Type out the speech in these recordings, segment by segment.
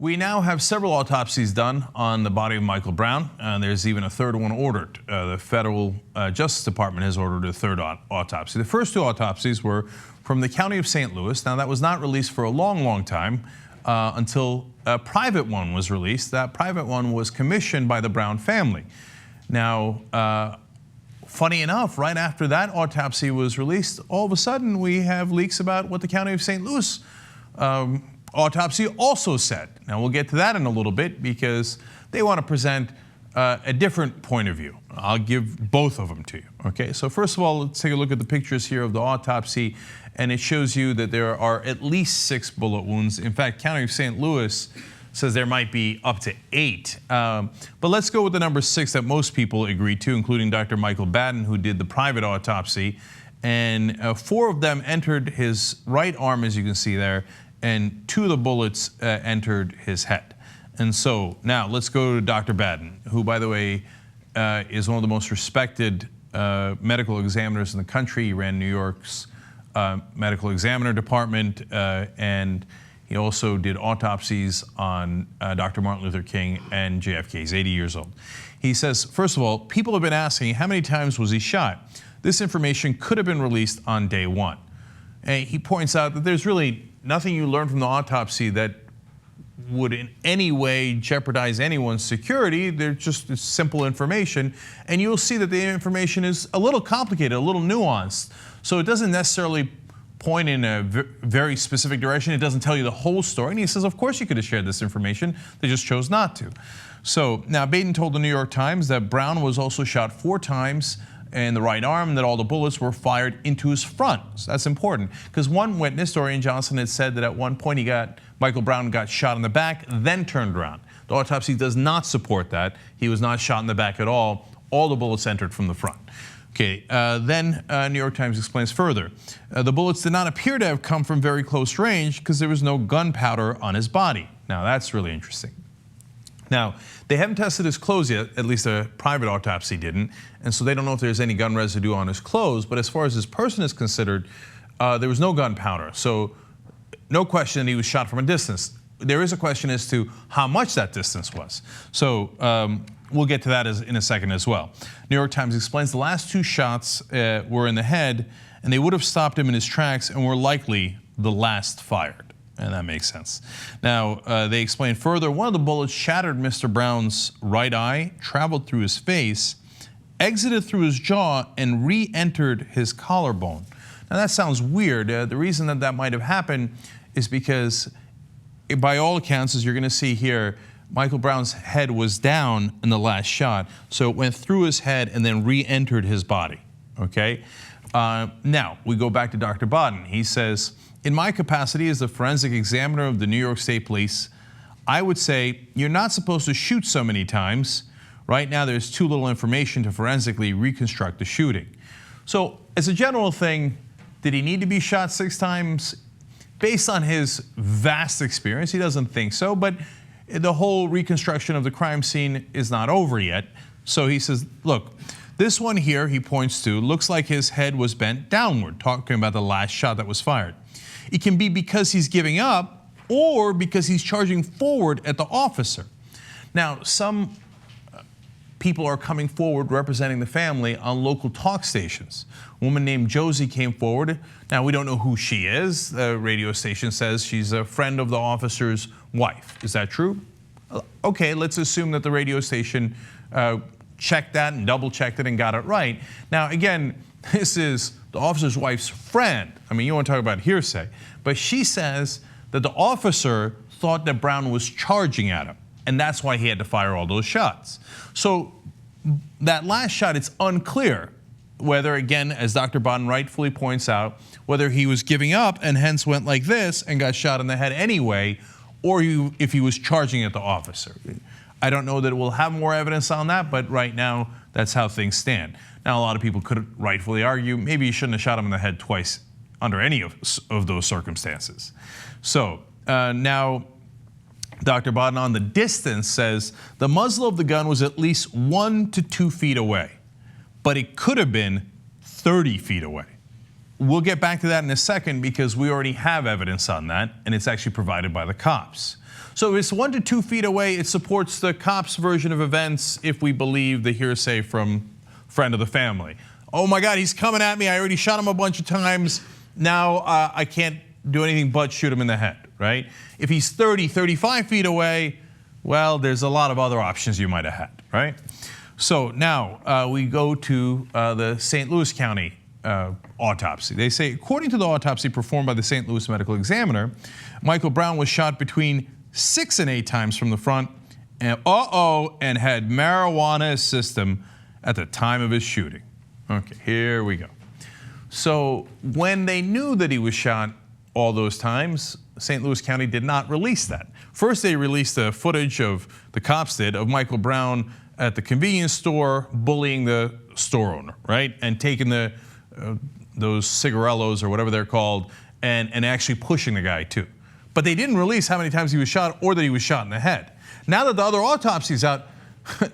We now have several autopsies done on the body of Michael Brown, and there's even a third one ordered. The Federal Justice Department has ordered a third autopsy. The first two autopsies were from the county of St. Louis. Now, that was not released for a long, long time until a private one was released. That private one was commissioned by the Brown family. Now, funny enough, right after that autopsy was released, all of a sudden we have leaks about what the county of St. Louis autopsy also said. Now, we'll get to that in a little bit because they want to present a different point of view. I'll give both of them to you. Okay, so first of all, let's take a look at the pictures here of the autopsy, and it shows you that there are at least 6 bullet wounds. In fact, County of St. Louis says there might be up to 8. But let's go with the number 6 that most people agree to, including Dr. Michael Baden, who did the private autopsy. And 4 of them entered his right arm, as you can see there, and 2 of the bullets entered his head. And so now let's go to Dr. Baden, who, by the way, is one of the most respected medical examiners in the country. He ran New York's medical examiner department, and he also did autopsies on Dr. Martin Luther King and JFK. He's 80 years old. He says, first of all, people have been asking how many times was he shot? This information could have been released on day 1. And he points out that there's really nothing you learn from the autopsy that would in any way jeopardize anyone's security. They're just simple information. And you'll see that the information is a little complicated, a little nuanced. So it doesn't necessarily point in a very specific direction. It doesn't tell you the whole story. And he says, of course you could have shared this information. They just chose not to. So now Baden told the New York Times that Brown was also shot 4 times in the right arm, and that all the bullets were fired into his front. So that's important, because one witness, Dorian Johnson, had said that at one point Michael Brown got shot in the back, then turned around. The autopsy does not support that. He was not shot in the back at all. All the bullets entered from the front. Okay, then New York Times explains further. The bullets did not appear to have come from very close range because there was no gunpowder on his body. Now, that's really interesting. Now, they haven't tested his clothes yet, at least a private autopsy didn't, and so they don't know if there's any gun residue on his clothes, but as far as his person is considered, there was no gunpowder, so no question he was shot from a distance. There is a question as to how much that distance was. So we'll get to that in a second as well. New York Times explains the last 2 shots were in the head, and they would have stopped him in his tracks and were likely the last fired. And that makes sense. Now, they explain further, one of the bullets shattered Mr. Brown's right eye, traveled through his face, exited through his jaw, and re-entered his collarbone. Now, that sounds weird. The reason that that might have happened is because, by all accounts, as you're going to see here, Michael Brown's head was down in the last shot, so it went through his head and then re-entered his body. Okay? Now, we go back to Dr. Baden. He says, in my capacity as the forensic examiner of the New York State Police, I would say you're not supposed to shoot so many times. Right now, there's too little information to forensically reconstruct the shooting. So, as a general thing, did he need to be shot 6 times? Based on his vast experience, he doesn't think so, but the whole reconstruction of the crime scene is not over yet. So he says, look, this one here, he points to, looks like his head was bent downward, talking about the last shot that was fired. It can be because he's giving up or because he's charging forward at the officer. Now, some people are coming forward representing the family on local talk stations. A woman named Josie came forward. Now, we don't know who she is. The radio station says she's a friend of the officer's wife. Is that true? Okay, let's assume that the radio station checked that and double-checked it and got it right. Now, again, this is the officer's wife's friend. I mean, you want to talk about hearsay. But she says that the officer thought that Brown was charging at him, and that's why he had to fire all those shots. So that last shot, it's unclear whether, again, as Dr. Baden rightfully points out, whether he was giving up and hence went like this and got shot in the head anyway, or if he was charging at the officer. I don't know that we'll have more evidence on that, but right now, that's how things stand. Now, a lot of people could rightfully argue maybe you shouldn't have shot him in the head twice under any of those circumstances. So now, Dr. Baden on the distance says the muzzle of the gun was at least 1 to 2 feet away, but it could have been 30 feet away. we'll get back to that in a second because we already have evidence on that, and it's actually provided by the cops. So if it's 1 to 2 feet away, it supports the cops' version of events if we believe the hearsay from friend of the family. Oh my God, he's coming at me. I already shot him a bunch of times. Now I can't do anything but shoot him in the head, right? If he's 30, 35 feet away, well, there's a lot of other options you might have had, right? So now we go to the St. Louis County autopsy. They say, according to the autopsy performed by the St. Louis Medical Examiner, Michael Brown was shot between 6 and 8 times from the front and had marijuana in his system at the time of his shooting. Okay, here we go. So when they knew that he was shot all those times, St. Louis County did not release that. First, they released the footage the cops did, of Michael Brown at the convenience store bullying the store owner, right? And taking those cigarellos or whatever they're called and actually pushing the guy too. But they didn't release how many times he was shot or that he was shot in the head. Now that the other autopsy's out,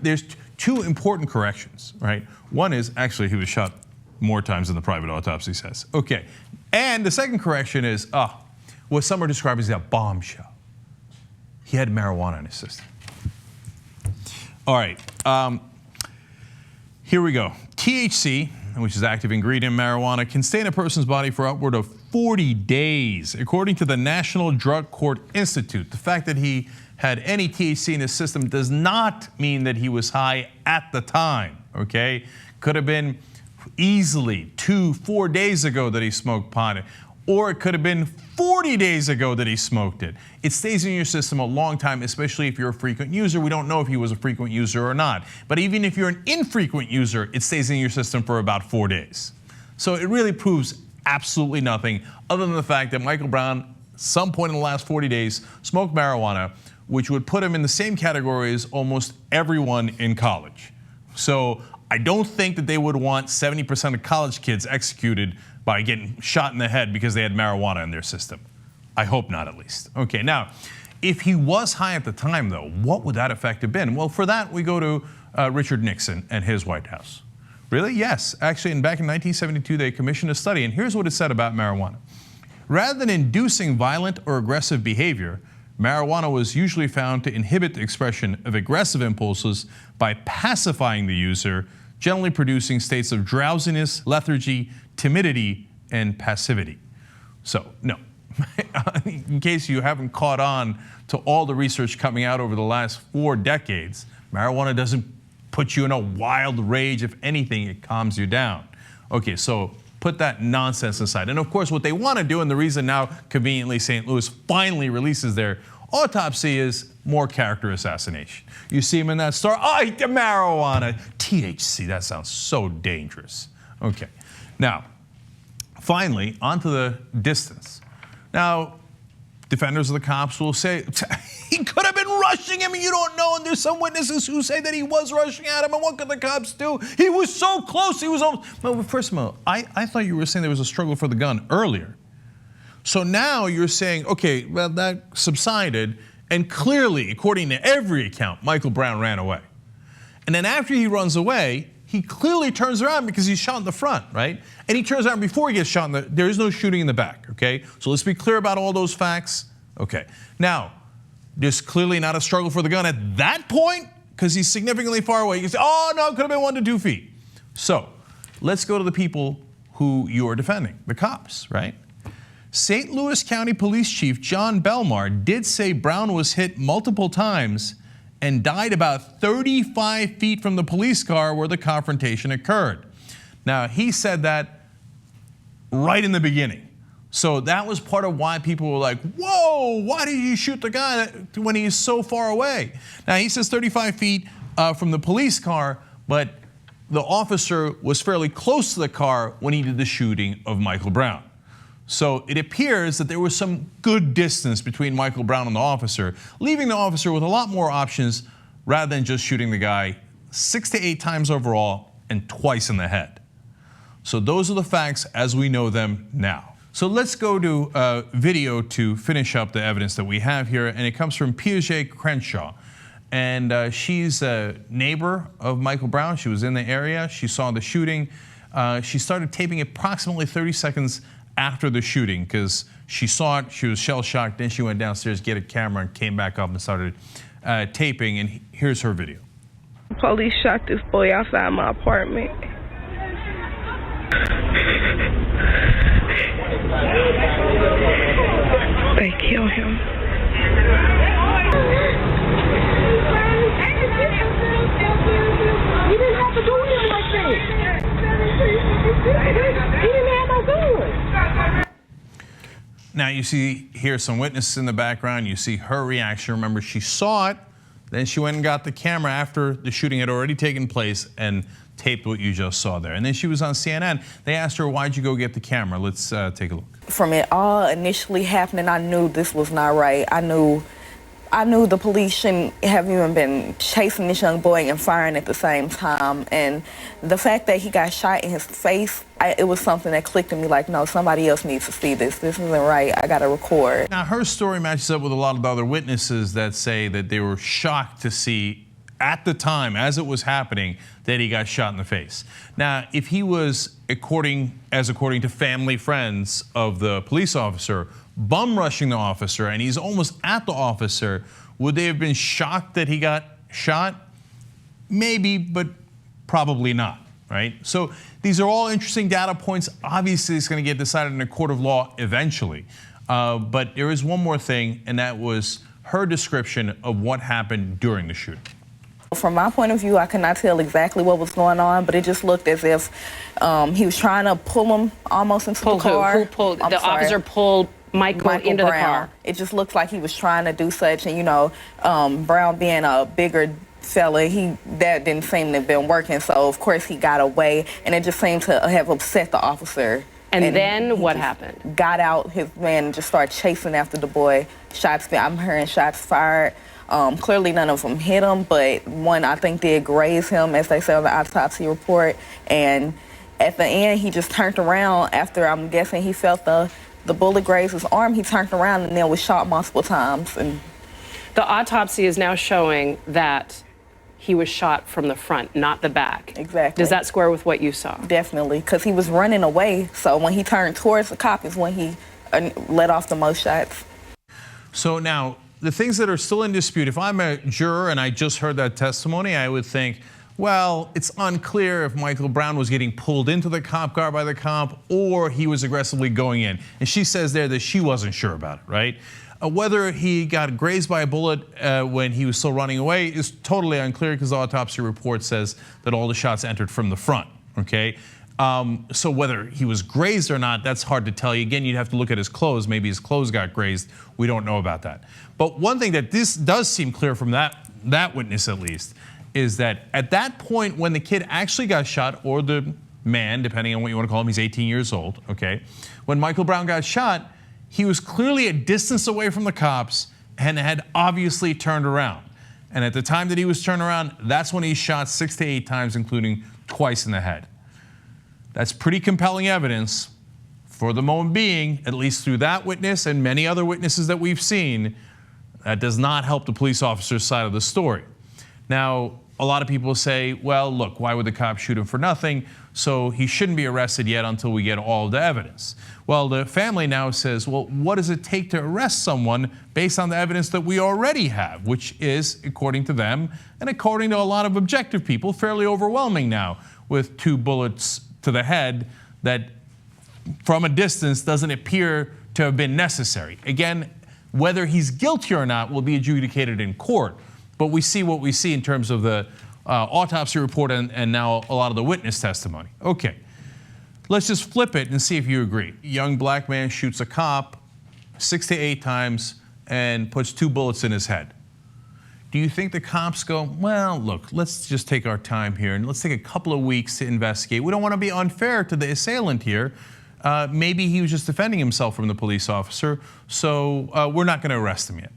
there's 2 important corrections, right? One is actually he was shot more times than the private autopsy says. Okay, and the second correction is what some are describing as a bombshell. He had marijuana in his system. All right, here we go. THC, which is active ingredient in marijuana, can stay in a person's body for upward of 40 days, according to the National Drug Court Institute. The fact that he had any THC in his system does not mean that he was high at the time, okay? Could have been easily 2-4 days ago that he smoked pot, or it could have been 40 days ago that he smoked it. It stays in your system a long time, especially if you're a frequent user. We don't know if he was a frequent user or not. But even if you're an infrequent user, it stays in your system for about 4 days. So it really proves absolutely nothing other than the fact that Michael Brown, some point in the last 40 days, smoked marijuana, which would put him in the same category as almost everyone in college. So I don't think that they would want 70% of college kids executed by getting shot in the head because they had marijuana in their system. I hope not, at least. Okay, now, if he was high at the time, though, what would that effect have been? Well, for that, we go to Richard Nixon and his White House. Really? Yes. Actually, back in 1972, they commissioned a study, and here's what it said about marijuana. Rather than inducing violent or aggressive behavior, marijuana was usually found to inhibit the expression of aggressive impulses by pacifying the user, generally producing states of drowsiness, lethargy, timidity, and passivity. So, no. In case you haven't caught on to all the research coming out over the last 4 decades, marijuana doesn't put you in a wild rage. If anything, it calms you down. Okay, so put that nonsense aside. And of course, what they want to do, and the reason now conveniently St. Louis finally releases their autopsy, is more character assassination. You see him in that store, the marijuana, THC, that sounds so dangerous. Okay, now, finally, onto the distance. Now, defenders of the cops will say, he could have been rushing him and you don't know, and there's some witnesses who say that he was rushing at him, and what could the cops do? He was so close, he was almost... Well, first of all, I thought you were saying there was a struggle for the gun earlier. So now you're saying, okay, well, that subsided, and clearly, according to every account, Michael Brown ran away. And then after he runs away, he clearly turns around because he's shot in the front, right? And he turns around before he gets shot there is no shooting in the back, okay? So let's be clear about all those facts. Okay, now, there's clearly not a struggle for the gun at that point because he's significantly far away. You can say, oh no, it could have been 1 to 2 feet. So let's go to the people who you are defending, the cops, right? St. Louis County Police Chief John Belmar did say Brown was hit multiple times and died about 35 feet from the police car where the confrontation occurred. Now, he said that right in the beginning. So that was part of why people were like, whoa, why did you shoot the guy when he's so far away? Now, he says 35 feet from the police car, but the officer was fairly close to the car when he did the shooting of Michael Brown. So it appears that there was some good distance between Michael Brown and the officer, leaving the officer with a lot more options rather than just shooting the guy 6 to 8 times overall and twice in the head. So those are the facts as we know them now. So let's go to video to finish up the evidence that we have here, and it comes from Piaget Crenshaw. And she's a neighbor of Michael Brown. She was in the area. She saw the shooting. She started taping approximately 30 seconds after the shooting because she saw it, she was shell-shocked, then she went downstairs to get a camera and came back up and started taping, and here's her video. Police shot this boy outside my apartment. They killed him. He didn't have to do him like that. He didn't have no gun. Now you see here some witnesses in the background. You see her reaction. Remember, she saw it, then she went and got the camera after the shooting had already taken place and taped what you just saw there. And then she was on CNN. They asked her, why'd you go get the camera? Let's take a look. From it all initially happening, I knew this was not right. I knew the police shouldn't have even been chasing this young boy and firing at the same time. And the fact that he got shot in his face, it was something that clicked in me like, no, somebody else needs to see this. This isn't right. I got to record. Now, her story matches up with a lot of the other witnesses that say that they were shocked to see at the time, as it was happening, that he got shot in the face. Now, if he was, according to family friends of the police officer, bum rushing the officer, and he's almost at the officer, would they have been shocked that he got shot? Maybe, but probably not, right? So these are all interesting data points. Obviously, it's going to get decided in a court of law eventually. But there is one more thing, and that was her description of what happened during the shooting. From my point of view, I could not tell exactly what was going on, but it just looked as if he was trying to pull him almost into the car. Who pulled? The officer pulled Michael into Brown. The car. It just looked like he was trying to do such, and you know, Brown being a bigger fella, that didn't seem to have been working, so of course he got away, and it just seemed to have upset the officer. And then what happened? Got out his van and just started chasing after the boy. I'm hearing shots fired. Clearly none of them hit him, but one I think did graze him, as they say on the autopsy report. And at the end, he just turned around after, I'm guessing, he felt the bullet graze his arm. He turned around and then was shot multiple times. And the autopsy is now showing that he was shot from the front, not the back. Exactly. Does that square with what you saw? Definitely, because he was running away. So when he turned towards the cop is when he let off the most shots. So now, the things that are still in dispute, if I'm a juror and I just heard that testimony, I would think, well, it's unclear if Michael Brown was getting pulled into the cop car by the cop or he was aggressively going in. And she says there that she wasn't sure about it, right? Whether he got grazed by a bullet when he was still running away is totally unclear because the autopsy report says that all the shots entered from the front, okay? So whether he was grazed or not, that's hard to tell you. Again, you'd have to look at his clothes. Maybe his clothes got grazed. We don't know about that. But one thing that this does seem clear from that witness at least is that at that point when the kid actually got shot, or the man, depending on what you want to call him, he's 18 years old, okay? When Michael Brown got shot, he was clearly a distance away from the cops and had obviously turned around. And at the time that he was turned around, that's when he shot 6 to 8 times, including twice in the head. That's pretty compelling evidence for the moment being, at least through that witness and many other witnesses that we've seen. That does not help the police officer's side of the story. Now, a lot of people say, well, look, why would the cop shoot him for nothing? So he shouldn't be arrested yet until we get all of the evidence. Well, the family now says, well, what does it take to arrest someone based on the evidence that we already have, which is, according to them, and according to a lot of objective people, fairly overwhelming now, with 2 bullets to the head that from a distance doesn't appear to have been necessary. Again, whether he's guilty or not will be adjudicated in court, but we see what we see in terms of the autopsy report and now a lot of the witness testimony. Okay, let's just flip it and see if you agree. A young black man shoots a cop 6 to 8 times and puts 2 bullets in his head. Do you think the cops go, well, look, let's just take our time here and let's take a couple of weeks to investigate. We don't want to be unfair to the assailant here. Maybe he was just defending himself from the police officer, so we're not going to arrest him yet.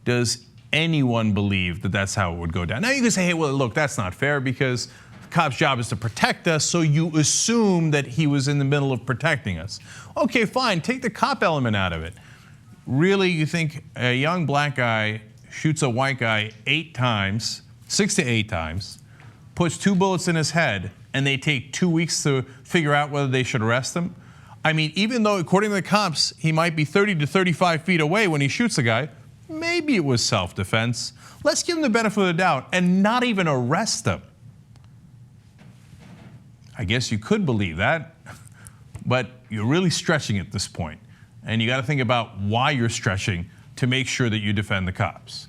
Does anyone believe that that's how it would go down? Now you can say, hey, well, look, that's not fair because the cop's job is to protect us, so you assume that he was in the middle of protecting us. Okay, fine, take the cop element out of it. Really, you think a young black guy shoots a white guy 8 times, 6 to 8 times, puts 2 bullets in his head, and they take 2 weeks to figure out whether they should arrest him? I mean, even though, according to the cops, he might be 30 to 35 feet away when he shoots a guy, maybe it was self-defense. Let's give him the benefit of the doubt and not even arrest him. I guess you could believe that, but you're really stretching at this point. And you got to think about why you're stretching to make sure that you defend the cops.